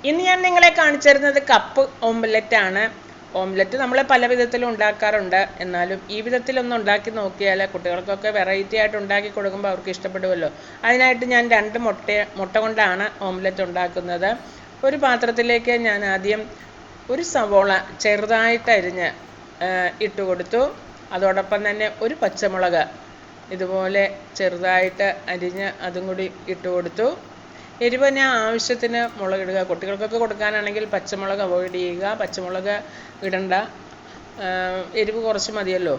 ഇന്ന് ഞാൻ നിങ്ങളെ കാണിച്ചു തരുന്നത് കപ്പ് ഓംലെറ്റ് ആണ്. ഓംലെറ്റ് നമ്മൾ പല വിധത്തിലും ഉണ്ടാക്കാറുണ്ട്. എന്നാലും ഈ വിധത്തിലൊന്ന് ഉണ്ടാക്കി നോക്കിയാൽ കുട്ടികൾക്കൊക്കെ വെറൈറ്റി ആയിട്ട് ഉണ്ടാക്കി കൊടുക്കുമ്പോൾ അവർക്ക് ഇഷ്ടപ്പെടുമല്ലോ. അതിനായിട്ട് ഞാൻ 2 മുട്ട കൊണ്ടാണ് ഓംലെറ്റ് ഉണ്ടാക്കുന്നത്. ഒരു പാത്രത്തിലേക്ക് ഞാൻ ആദ്യം ഒരു സവോള ചെറുതായിട്ട് അരിഞ്ഞ് ഇട്ട് കൊടുത്തു. അതോടൊപ്പം തന്നെ ഒരു പച്ചമുളക് ഇതുപോലെ ചെറുതായിട്ട് അരിഞ്ഞ് അതും കൂടി ഇട്ട് കൊടുത്തു. എരിവിന് ആവശ്യത്തിന് മുളകിടുക. കുട്ടികൾക്കൊക്കെ കൊടുക്കാനാണെങ്കിൽ പച്ചമുളക് അവോയ്ഡ് ചെയ്യുക. പച്ചമുളക് ഇടണ്ട, എരിവ് കുറച്ച് മതിയല്ലോ.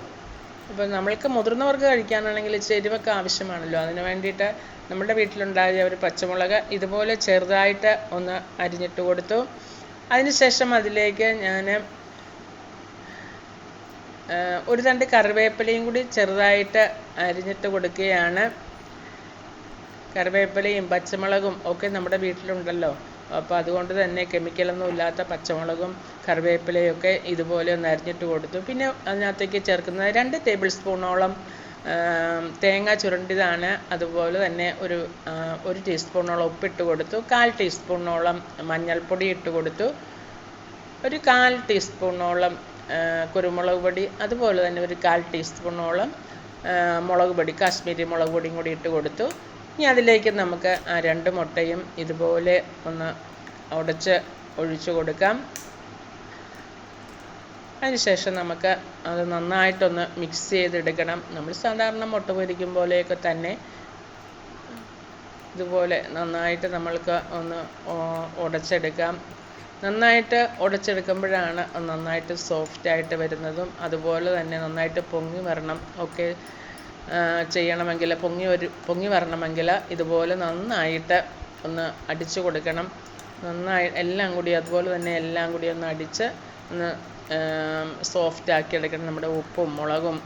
അപ്പോൾ നമ്മൾക്ക് മുതിർന്നവർക്ക് കഴിക്കാനാണെങ്കിൽ ഇച്ചിരി എരിവൊക്കെ ആവശ്യമാണല്ലോ. അതിന് വേണ്ടിയിട്ട് നമ്മുടെ വീട്ടിലുണ്ടായ ഒരു പച്ചമുളക് ഇതുപോലെ ചെറുതായിട്ട് ഒന്ന് അരിഞ്ഞിട്ട് കൊടുത്തു. അതിനുശേഷം അതിലേക്ക് ഞാൻ ഒരു തണ്ട് കറിവേപ്പിലയും കൂടി ചെറുതായിട്ട് അരിഞ്ഞിട്ട് കൊടുക്കുകയാണ്. കറിവേപ്പിലയും പച്ചമുളകും ഒക്കെ നമ്മുടെ വീട്ടിലുണ്ടല്ലോ. അപ്പോൾ അതുകൊണ്ട് തന്നെ കെമിക്കലൊന്നും ഇല്ലാത്ത പച്ചമുളകും കറിവേപ്പിലയും ഒക്കെ ഇതുപോലെ ഒന്ന് അരിഞ്ഞിട്ട് കൊടുത്തു. പിന്നെ അതിനകത്തേക്ക് ചേർക്കുന്നത് 2 ടേബിൾ സ്പൂണോളം തേങ്ങ ചുരണ്ടിയതാണ്. അതുപോലെ തന്നെ ഒരു ടീസ്പൂണോളം ഉപ്പിട്ട് കൊടുത്തു. 1/4 ടീസ്പൂണോളം മഞ്ഞൾപ്പൊടി ഇട്ട് കൊടുത്തു. ഒരു 1/4 ടീസ്പൂണോളം കുരുമുളക് പൊടി, അതുപോലെ തന്നെ ഒരു 1/4 ടീസ്പൂണോളം മുളക് പൊടി, കാശ്മീരി മുളക് പൊടിയും കൂടി ഇട്ട് കൊടുത്തു. ഇനി അതിലേക്ക് നമുക്ക് ആ 2 മുട്ടയും ഇതുപോലെ ഒന്ന് ഉടച്ച് ഒഴിച്ചു കൊടുക്കാം. അതിനുശേഷം നമുക്ക് അത് നന്നായിട്ടൊന്ന് മിക്സ് ചെയ്തെടുക്കണം. നമ്മൾ സാധാരണ മുട്ട പൊരിക്കും പോലെയൊക്കെ തന്നെ ഇതുപോലെ നന്നായിട്ട് നമ്മൾക്ക് ഒന്ന് ഉടച്ചെടുക്കാം. നന്നായിട്ട് ഉടച്ചെടുക്കുമ്പോഴാണ് നന്നായിട്ട് സോഫ്റ്റായിട്ട് വരുന്നതും അതുപോലെ തന്നെ നന്നായിട്ട് പൊങ്ങി വരണം. ഒക്കെ ചെയ്യണമെങ്കിൽ പൊങ്ങി വരണമെങ്കിൽ ഇതുപോലെ നന്നായിട്ട് ഒന്ന് അടിച്ചു കൊടുക്കണം. നന്നായി എല്ലാം കൂടി അതുപോലെ തന്നെ എല്ലാം കൂടി ഒന്ന് അടിച്ച് ഒന്ന് സോഫ്റ്റ് ആക്കി എടുക്കണം. നമ്മുടെ ഉപ്പും മുളകും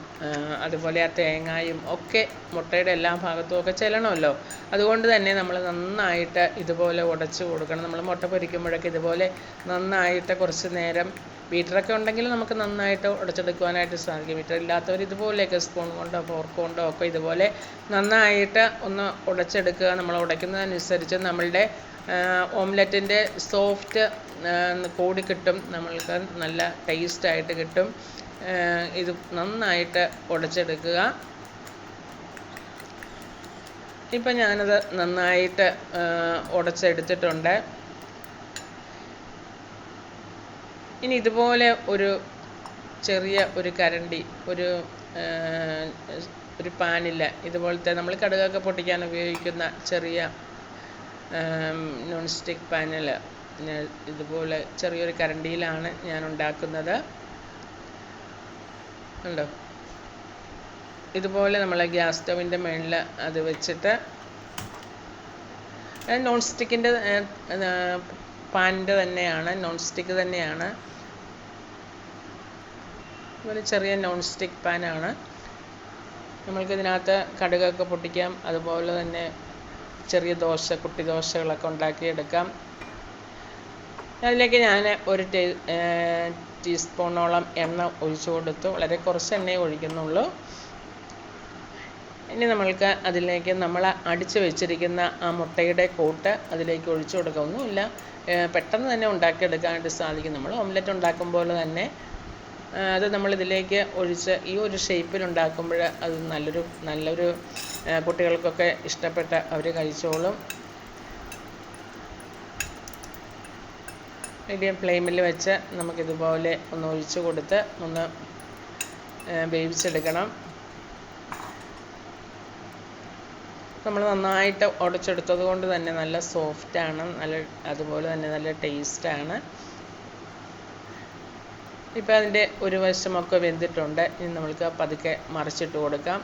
അതുപോലെ ആ തേങ്ങയും ഒക്കെ മുട്ടയുടെ എല്ലാ ഭാഗത്തും ഒക്കെ ചെല്ലണമല്ലോ. അതുകൊണ്ട് തന്നെ നമ്മൾ നന്നായിട്ട് ഇതുപോലെ ഉടച്ച് കൊടുക്കണം. നമ്മൾ മുട്ട പൊരിക്കുമ്പോഴൊക്കെ ഇതുപോലെ നന്നായിട്ട് കുറച്ച് നേരം, ബീറ്ററൊക്കെ ഉണ്ടെങ്കിൽ നമുക്ക് നന്നായിട്ട് ഉടച്ചെടുക്കുവാനായിട്ട് സാധിക്കും. ബീറ്റർ ഇല്ലാത്തവർ ഇതുപോലെയൊക്കെ സ്പൂൺ കൊണ്ടോ ഫോർക്ക് കൊണ്ടോ ഒക്കെ ഇതുപോലെ നന്നായിട്ട് ഒന്ന് ഉടച്ചെടുക്കുക. നമ്മൾ ഉടയ്ക്കുന്നതനുസരിച്ച് നമ്മളുടെ ഓംലെറ്റിൻ്റെ സോഫ്റ്റ് കൂടി കിട്ടും, നമ്മൾക്ക് നല്ല ടേസ്റ്റായിട്ട് കിട്ടും. ഇത് നന്നായിട്ട് ഉടച്ചെടുക്കുക. ഇപ്പം ഞാനത് നന്നായിട്ട് ഉടച്ചെടുത്തിട്ടുണ്ട്. ഇനി ഇതുപോലെ ഒരു ചെറിയ ഒരു കരണ്ടി, ഒരു പാനില്ല, ഇതുപോലത്തെ നമ്മൾ കടുകൊക്കെ പൊട്ടിക്കാൻ ഉപയോഗിക്കുന്ന ചെറിയ നോൺ സ്റ്റിക്ക് പാനിൽ ഇതുപോലെ ചെറിയൊരു കരണ്ടിയിലാണ് ഞാൻ ഉണ്ടാക്കുന്നത്. ഉണ്ടോ? ഇതുപോലെ നമ്മൾ ഗ്യാസ് സ്റ്റവിൻ്റെ മുകളിൽ അത് വെച്ചിട്ട്, നോൺ സ്റ്റിക്കിൻ്റെ പാനിൻ്റെ തന്നെയാണ്, നോൺ സ്റ്റിക്ക് തന്നെയാണ്. ഇതുപോലെ ചെറിയ നോൺ സ്റ്റിക്ക് പാനാണ്. നമ്മൾക്കിതിനകത്ത് കടുകൊക്കെ പൊട്ടിക്കാം. അതുപോലെ തന്നെ ചെറിയ കുട്ടി ദോശകളൊക്കെ ഉണ്ടാക്കിയെടുക്കാം. അതിലേക്ക് ഞാൻ ഒരു ടീസ്പൂണോളം എണ്ണ ഒഴിച്ചു കൊടുത്തു. വളരെ കുറച്ച് എണ്ണയെ ഒഴിക്കുന്നുള്ളൂ. ഇനി നമ്മൾക്ക് അതിലേക്ക് നമ്മൾ അടിച്ചു വെച്ചിരിക്കുന്ന ആ മുട്ടയുടെ കൂട്ട് അതിലേക്ക് ഒഴിച്ചു കൊടുക്കുക. ഒന്നുമില്ല, പെട്ടെന്ന് തന്നെ ഉണ്ടാക്കിയെടുക്കാനായിട്ട് സാധിക്കും. നമ്മൾ ഓംലെറ്റ് ഉണ്ടാക്കും പോലെ തന്നെ അത് നമ്മളിതിലേക്ക് ഒഴിച്ച് ഈ ഒരു ഷേപ്പിൽ ഉണ്ടാക്കുമ്പോൾ അത് നല്ലൊരു കുട്ടികൾക്കൊക്കെ ഇഷ്ടപ്പെട്ട് അവർ കഴിച്ചോളും. മീഡിയം ഫ്ലെയിമിൽ വെച്ച് നമുക്കിതുപോലെ ഒന്ന് ഒഴിച്ചു കൊടുത്ത് ഒന്ന് വേവിച്ചെടുക്കണം. നമ്മൾ നന്നായിട്ട് ഉടച്ചെടുത്തത് കൊണ്ട് തന്നെ നല്ല സോഫ്റ്റാണ്, അതുപോലെ തന്നെ നല്ല ടേസ്റ്റാണ്. ഇപ്പോൾ അതിൻ്റെ ഒരു വശമൊക്കെ വെന്തിട്ടുണ്ട്. ഇനി നമ്മൾക്ക് പതുക്കെ മറിച്ചിട്ട് കൊടുക്കാം.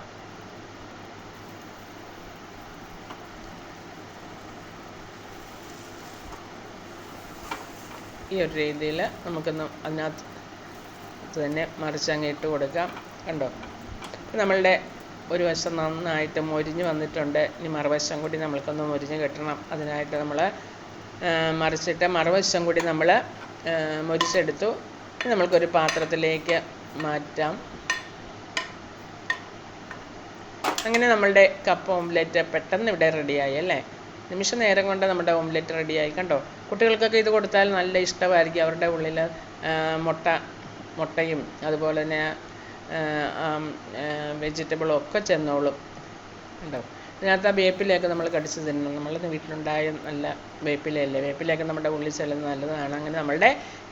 ഈ ഒരു രീതിയിൽ നമുക്കൊന്ന് അതിനകത്ത് തന്നെ മറിച്ചങ്ങ് ഇട്ട് കൊടുക്കാം. കണ്ടോ? നമ്മളുടെ ഒരു വശം നന്നായിട്ട് മൊരിഞ്ഞ് വന്നിട്ടുണ്ട്. ഇനി മറുവശം കൂടി നമ്മൾക്കൊന്ന് മൊരിഞ്ഞ് കിട്ടണം. അതിനായിട്ട് നമ്മൾ മറിച്ചിട്ട് മറുവശം കൂടി നമ്മൾ മൊരിച്ചെടുത്തു. നമ്മൾക്കൊരു പാത്രത്തിലേക്ക് മാറ്റാം. അങ്ങനെ നമ്മളുടെ കപ്പ് ഓംലെറ്റ് പെട്ടെന്ന് ഇവിടെ റെഡിയായി അല്ലേ? നിമിഷ നേരം കൊണ്ട് നമ്മുടെ ഓംലെറ്റ് റെഡിയായി. കണ്ടോ? കുട്ടികൾക്കൊക്കെ ഇത് കൊടുത്താൽ നല്ല ഇഷ്ടമായിരിക്കും. അവരുടെ ഉള്ളിൽ മുട്ടയും അതുപോലെ തന്നെ വെജിറ്റബിളും ഒക്കെ ചെന്നോളും. ഉണ്ടോ? ഇതിനകത്ത് ആ വേപ്പിലയൊക്കെ നമ്മൾ കടിച്ച് തിന്നണം. നമ്മളുടെ വീട്ടിലുണ്ടായ നല്ല വേപ്പിലയല്ലേ, വേപ്പിലയൊക്കെ നമ്മുടെ ഉള്ളിൽ ചെല്ലുന്നത് നല്ലതാണ്. അങ്ങനെ നമ്മളുടെ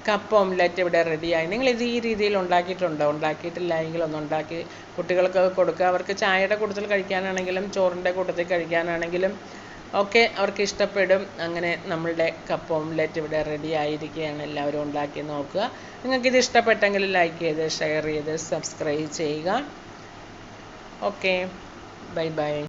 കപ്പ് ഓംലെറ്റ് ഇവിടെ റെഡിയായി. നിങ്ങളിത് ഈ രീതിയിൽ ഉണ്ടാക്കിയിട്ടുണ്ടോ? ഉണ്ടാക്കിയിട്ടില്ല എങ്കിൽ ഒന്നുണ്ടാക്കി കുട്ടികൾക്കൊക്കെ കൊടുക്കുക. അവർക്ക് ചായയുടെ കൂട്ടത്തിൽ കഴിക്കാനാണെങ്കിലും ചോറിൻ്റെ കൂട്ടത്തിൽ കഴിക്കാനാണെങ്കിലും ഒക്കെ അവർക്ക് ഇഷ്ടപ്പെടും. അങ്ങനെ നമ്മളുടെ കപ്പ് ഓംലെറ്റ് ഇവിടെ റെഡി ആയിരിക്കുകയാണ്. എല്ലാവരും ഉണ്ടാക്കി നോക്കുക. നിങ്ങൾക്കിത് ഇഷ്ടപ്പെട്ടെങ്കിൽ ലൈക്ക് ചെയ്ത് ഷെയർ ചെയ്ത് സബ്സ്ക്രൈബ് ചെയ്യുക. Okay, bye bye.